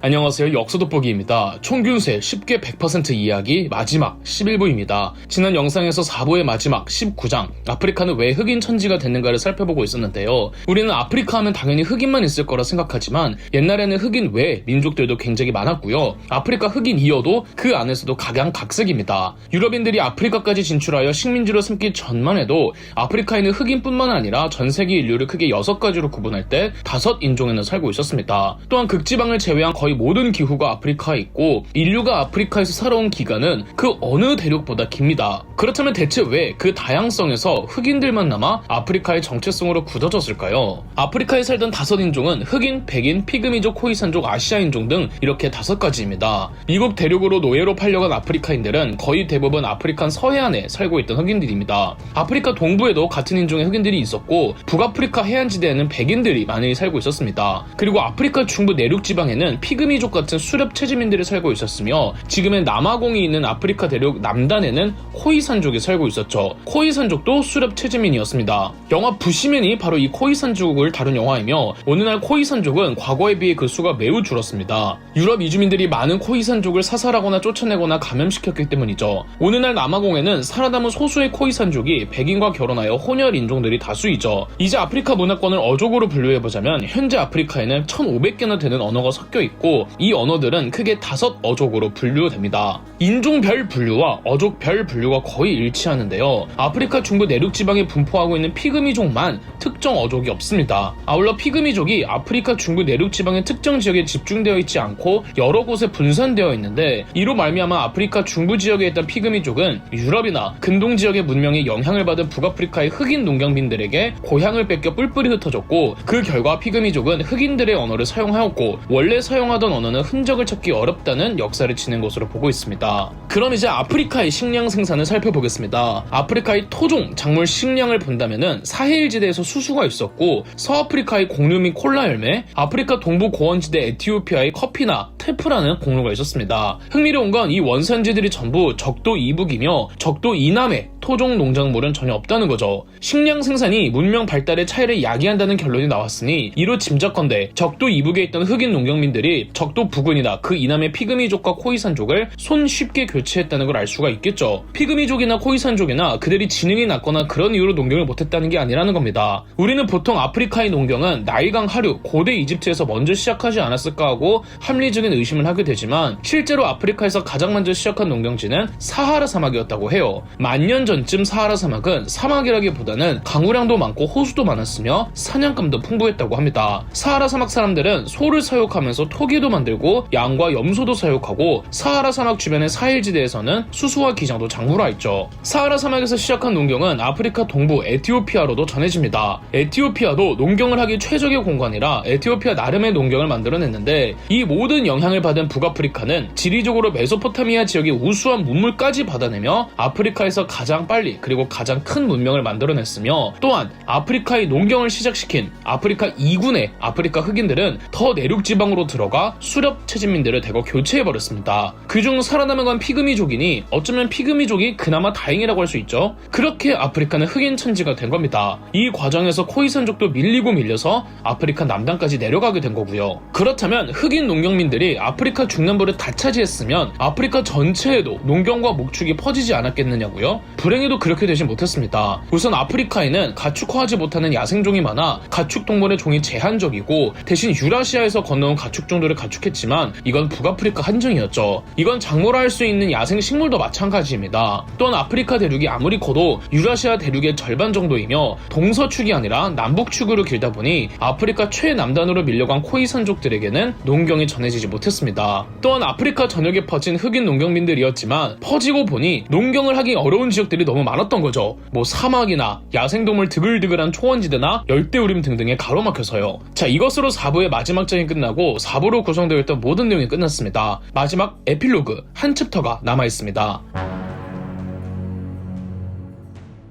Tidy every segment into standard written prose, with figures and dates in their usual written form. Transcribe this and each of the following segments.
안녕하세요. 역수돋보기입니다. 총균세 쉽게 100% 이야기 마지막 11부입니다. 지난 영상에서 4부의 마지막 19장 아프리카는 왜 흑인 천지가 됐는가를 살펴보고 있었는데요. 우리는 아프리카 하면 당연히 흑인만 있을 거라 생각하지만 옛날에는 흑인 외 민족들도 굉장히 많았고요. 아프리카 흑인이어도 그 안에서도 각양각색입니다. 유럽인들이 아프리카까지 진출하여 식민지로 삼기 전만 해도 아프리카에는 흑인뿐만 아니라 전 세계 인류를 크게 6가지로 구분할 때 5인종에는 살고 있었습니다. 또한 극지방을 제외한 거의 모든 기후가 아프리카에 있고 인류가 아프리카에서 살아온 기간은 그 어느 대륙보다 깁니다. 그렇다면 대체 왜 그 다양성에서 흑인들만 남아 아프리카의 정체성으로 굳어졌을까요? 아프리카에 살던 5인종은 흑인, 백인, 피그미족, 코이산족, 아시아인종 등 이렇게 5가지입니다. 미국 대륙으로 노예로 팔려간 아프리카인들은 거의 대부분 아프리칸 서해안에 살고 있던 흑인들입니다. 아프리카 동부에도 같은 인종의 흑인들이 있었고 북아프리카 해안지대에는 백인들이 많이 살고 있었습니다. 그리고 아프리카 중부 내륙 지방에는 피그미족 같은 수렵 채집민들이 살고 있었으며 지금의 남아공이 있는 아프리카 대륙 남단에는 코이산족이 살고 있었죠. 코이산족도 수렵 채집민이었습니다. 영화 부시맨이 바로 이 코이산족을 다룬 영화이며 오늘날 코이산족은 과거에 비해 그 수가 매우 줄었습니다. 유럽 이주민들이 많은 코이산족을 사살하거나 쫓아내거나 감염시켰기 때문이죠. 오늘날 남아공에는 살아남은 소수의 코이산족이 백인과 결혼하여 혼혈 인종들이 다수이죠. 이제 아프리카 문화권을 어족으로 분류해보자면 현재 아프리카에는 1500개나 되는 언어가 섞여 있고 이 언어들은 크게 5어족으로 분류됩니다. 인종별 분류와 어족별 분류가 거의 일치하는데요. 아프리카 중부 내륙 지방에 분포하고 있는 피그미족만 특정 어족이 없습니다. 아울러 피그미족이 아프리카 중부 내륙 지방의 특정 지역에 집중되어 있지 않고 여러 곳에 분산되어 있는데 이로 말미암아 아프리카 중부 지역에 있던 피그미족은 유럽이나 근동 지역의 문명에 영향을 받은 북아프리카의 흑인 농경민들에게 고향을 뺏겨 뿔뿔이 흩어졌고 그 결과 피그미족은 흑인들의 언어를 사용하였고 원래 사용하던 언어는 흔적을 찾기 어렵다는 역사를 지닌 것으로 보고 있습니다. 그럼 이제 아프리카의 식량 생산을 살펴보겠습니다. 아프리카의 토종, 작물 식량을 본다면은 사헬지대에서 수수가 있었고 서아프리카의 곡류 및 콜라 열매, 아프리카 동부 고원지대 에티오피아의 커피나 테프라는 곡류가 있었습니다. 흥미로운 건 이 원산지들이 전부 적도 이북이며 적도 이남에 토종 농작물은 전혀 없다는 거죠. 식량 생산이 문명 발달의 차이를 야기한다는 결론이 나왔으니 이로 짐작컨대 적도 이북에 있던 흑인 농경민들이 적도 부근이나 그 이남의 피그미족과 코이산족을 손쉽게 교체했다는 걸 알 수가 있겠죠. 피그미족이나 코이산족이나 그들이 지능이 낮거나 그런 이유로 농경을 못했다는 게 아니라는 겁니다. 우리는 보통 아프리카의 농경은 나일강 하류, 고대 이집트에서 먼저 시작하지 않았을까 하고 합리적인 의심을 하게 되지만 실제로 아프리카에서 가장 먼저 시작한 농경지는 사하라 사막이었다고 해요. 만년 전쯤 사하라 사막은 사막이라기보다는 강우량도 많고 호수도 많았으며 사냥감도 풍부했다고 합니다. 사하라 사막 사람들은 소를 사육하면서 토기도 만들고 양과 염소도 사육하고 사하라 사막 주변의 사헬지대에서는 수수와 기장도 작물화했죠. 사하라 사막에서 시작한 농경은 아프리카 동부 에티오피아로도 전해집니다. 에티오피아도 농경을 하기 최적의 공간이라 에티오피아 나름의 농경을 만들어냈는데 이 모든 영향을 받은 북아프리카는 지리적으로 메소포타미아 지역의 우수한 문물까지 받아내며 아프리카에서 가장 빨리 그리고 가장 큰 문명을 만들어냈으며 또한 아프리카의 농경을 시작시킨 아프리카 2군의 아프리카 흑인들은 더 내륙 지방으로 들어가 수렵 채집민들을 대거 교체해버렸습니다. 그중 살아남은 건 피그미족이니 어쩌면 피그미족이 그나마 다행이라고 할 수 있죠. 그렇게 아프리카는 흑인 천지가 된 겁니다. 이 과정에서 코이산족도 밀리고 밀려서 아프리카 남단까지 내려가게 된 거고요. 그렇다면 흑인 농경민들이 아프리카 중남부를 다 차지했으면 아프리카 전체에도 농경과 목축이 퍼지지 않았겠느냐고요? 불행히도 그렇게 되지 못했습니다. 우선 아프리카에는 가축화하지 못하는 야생종이 많아 가축동물의 종이 제한적이고 대신 유라시아에서 건너온 가축종들을 가축했지만 이건 북아프리카 한정이었죠. 이건 작물화할 수 있는 야생식물도 마찬가지입니다. 또한 아프리카 대륙이 아무리 커도 유라시아 대륙의 절반 정도이며 동서축이 아니라 남북축으로 길다 보니 아프리카 최남단으로 밀려간 코이산족들에게는 농경이 전해지지 못했습니다. 또한 아프리카 전역에 퍼진 흑인 농경민들이었지만 퍼지고 보니 농경을 하기 어려운 지역들이 너무 많았던 거죠. 뭐 사막이나 야생동물 드글드글한 초원지대나 열대우림 등등에 가로막혀서요. 자, 이것으로 4부의 마지막 장이 끝나고 4부로 구성되어 있던 모든 내용이 끝났습니다. 마지막 에필로그 한 챕터가 남아있습니다.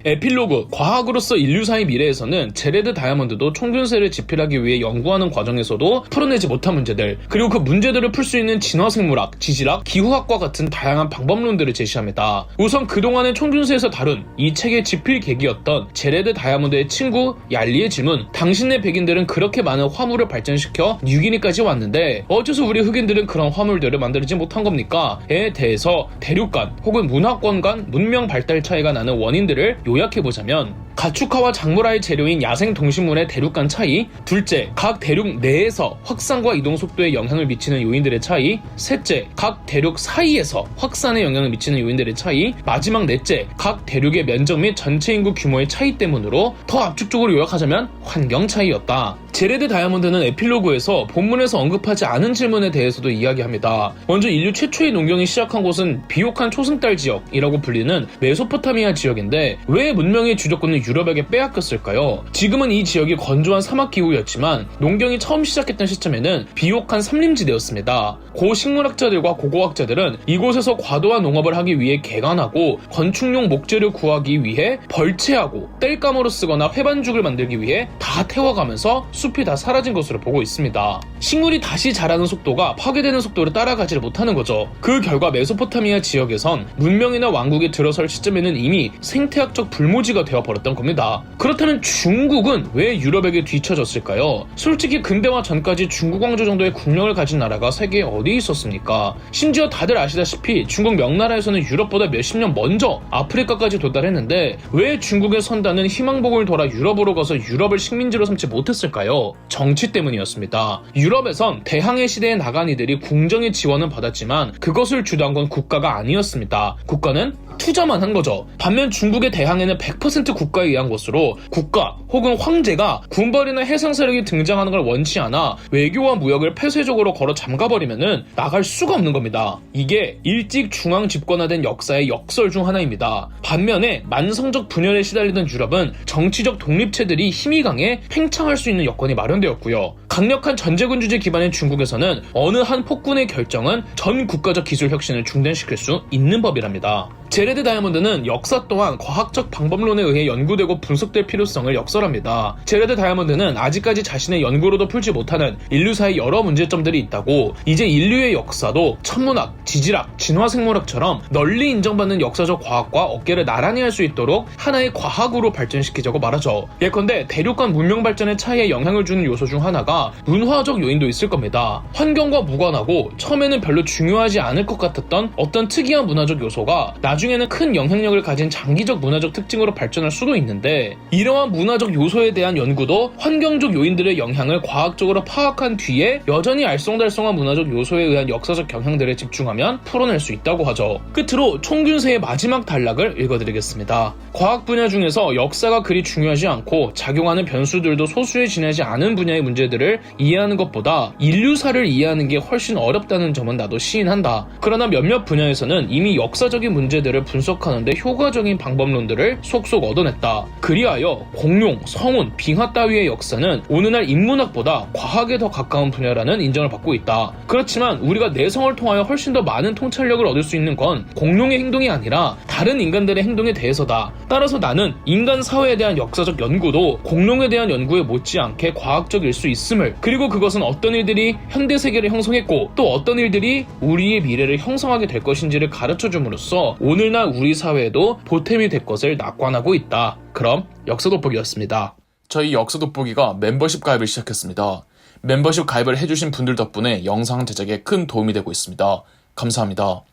에필로그, 과학으로서 인류사의 미래에서는 제레드 다이아몬드도 총균세를 집필하기 위해 연구하는 과정에서도 풀어내지 못한 문제들, 그리고 그 문제들을 풀 수 있는 진화생물학, 지질학, 기후학과 같은 다양한 방법론들을 제시합니다. 우선 그동안의 총균세에서 다룬 이 책의 집필 계기였던 제레드 다이아몬드의 친구 얄리의 질문, 당신네 백인들은 그렇게 많은 화물을 발전시켜 뉴기니까지 왔는데 어째서 우리 흑인들은 그런 화물들을 만들지 못한 겁니까? 에 대해서 대륙 간 혹은 문화권 간 문명 발달 차이가 나는 원인들을 요약해보자면, 가축화와 작물화의 재료인 야생 동식물의 대륙 간 차이, 둘째, 각 대륙 내에서 확산과 이동 속도에 영향을 미치는 요인들의 차이, 셋째, 각 대륙 사이에서 확산에 영향을 미치는 요인들의 차이, 마지막 넷째, 각 대륙의 면적 및 전체 인구 규모의 차이 때문으로 더 압축적으로 요약하자면 환경 차이였다. 제레드 다이아몬드는 에필로그에서 본문에서 언급하지 않은 질문에 대해서도 이야기합니다. 먼저 인류 최초의 농경이 시작한 곳은 비옥한 초승달 지역이라고 불리는 메소포타미아 지역인데 왜 문명의 주도권을 유럽에게 빼앗겼을까요? 지금은 이 지역이 건조한 사막 기후였지만 농경이 처음 시작했던 시점에는 비옥한 산림지대였습니다. 고 식물학자들과 고고학자들은 이곳에서 과도한 농업을 하기 위해 개간하고 건축용 목재를 구하기 위해 벌채하고 땔감으로 쓰거나 회반죽을 만들기 위해 다 태워가면서 숲이 다 사라진 것으로 보고 있습니다. 식물이 다시 자라는 속도가 파괴되는 속도를 따라가지를 못하는 거죠. 그 결과 메소포타미아 지역에선 문명이나 왕국이 들어설 시점에는 이미 생태학적 불모지가 되어버렸던 겁니다. 그렇다면 중국은 왜 유럽에게 뒤처졌을까요? 솔직히 근대화 전까지 중국 왕조 정도의 국력을 가진 나라가 세계에 어디 있었습니까? 심지어 다들 아시다시피 중국 명나라에서는 유럽보다 몇십 년 먼저 아프리카까지 도달했는데 왜 중국의 선단은 희망복을 돌아 유럽으로 가서 유럽을 식민지로 삼지 못했을까요? 정치 때문이었습니다. 유럽에선 대항해 시대에 나간 이들이 궁정의 지원은 받았지만 그것을 주도한 건 국가가 아니었습니다. 국가는 투자만 한 거죠. 반면 중국의 대항해는 100% 국가에 의한 것으로 국가 혹은 황제가 군벌이나 해상 세력이 등장하는 걸 원치 않아 외교와 무역을 폐쇄적으로 걸어 잠가버리면은 나갈 수가 없는 겁니다. 이게 일찍 중앙 집권화된 역사의 역설 중 하나입니다. 반면에 만성적 분열에 시달리던 유럽은 정치적 독립체들이 힘이 강해 팽창할 수 있는 여건이 마련되었고요. 강력한 전제군주제 기반의 중국에서는 어느 한 폭군의 결정은 전 국가적 기술 혁신을 중단시킬 수 있는 법이랍니다. 제레드 다이아몬드는 역사 또한 과학적 방법론에 의해 연구되고 분석될 필요성을 역설합니다. 제레드 다이아몬드는 아직까지 자신의 연구로도 풀지 못하는 인류사의 여러 문제점들이 있다고, 이제 인류의 역사도 천문학, 지질학, 진화생물학처럼 널리 인정받는 역사적 과학과 어깨를 나란히 할 수 있도록 하나의 과학으로 발전시키자고 말하죠. 예컨대 대륙 간 문명 발전의 차이에 영향을 주는 요소 중 하나가 문화적 요인도 있을 겁니다. 환경과 무관하고 처음에는 별로 중요하지 않을 것 같았던 어떤 특이한 문화적 요소가 나중에는 큰 영향력을 가진 장기적 문화적 특징으로 발전할 수도 있는데, 이러한 문화적 요소에 대한 연구도 환경적 요인들의 영향을 과학적으로 파악한 뒤에 여전히 알쏭달쏭한 문화적 요소에 의한 역사적 경향들에 집중하면 풀어낼 수 있다고 하죠. 끝으로 총균세의 마지막 단락을 읽어드리겠습니다. 과학 분야 중에서 역사가 그리 중요하지 않고 작용하는 변수들도 소수에 지나지 않은 분야의 문제들을 이해하는 것보다 인류사를 이해하는 게 훨씬 어렵다는 점은 나도 시인한다. 그러나 몇몇 분야에서는 이미 역사적인 문제들을 분석하는데 효과적인 방법론들을 속속 얻어냈다. 그리하여 공룡, 성운, 빙하 따위의 역사는 오늘날 인문학보다 과학에 더 가까운 분야라는 인정을 받고 있다. 그렇지만 우리가 내성을 통하여 훨씬 더 많은 통찰력을 얻을 수 있는 건 공룡의 행동이 아니라 다른 인간들의 행동에 대해서다. 따라서 나는 인간 사회에 대한 역사적 연구도 공룡에 대한 연구에 못지않게 과학적일 수 있음을, 그리고 그것은 어떤 일들이 현대 세계를 형성했고 또 어떤 일들이 우리의 미래를 형성하게 될 것인지를 가르쳐줌으로써 오늘날 우리 사회에도 보탬이 될 것을 낙관하고 있다. 그럼 역사 돋보기였습니다. 저희 역사 돋보기가 멤버십 가입을 시작했습니다. 멤버십 가입을 해주신 분들 덕분에 영상 제작에 큰 도움이 되고 있습니다. 감사합니다.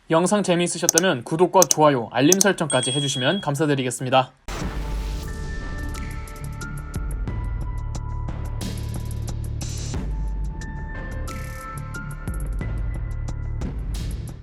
영상 재미있으셨다면 구독과 좋아요, 알림 설정까지 해주시면 감사드리겠습니다.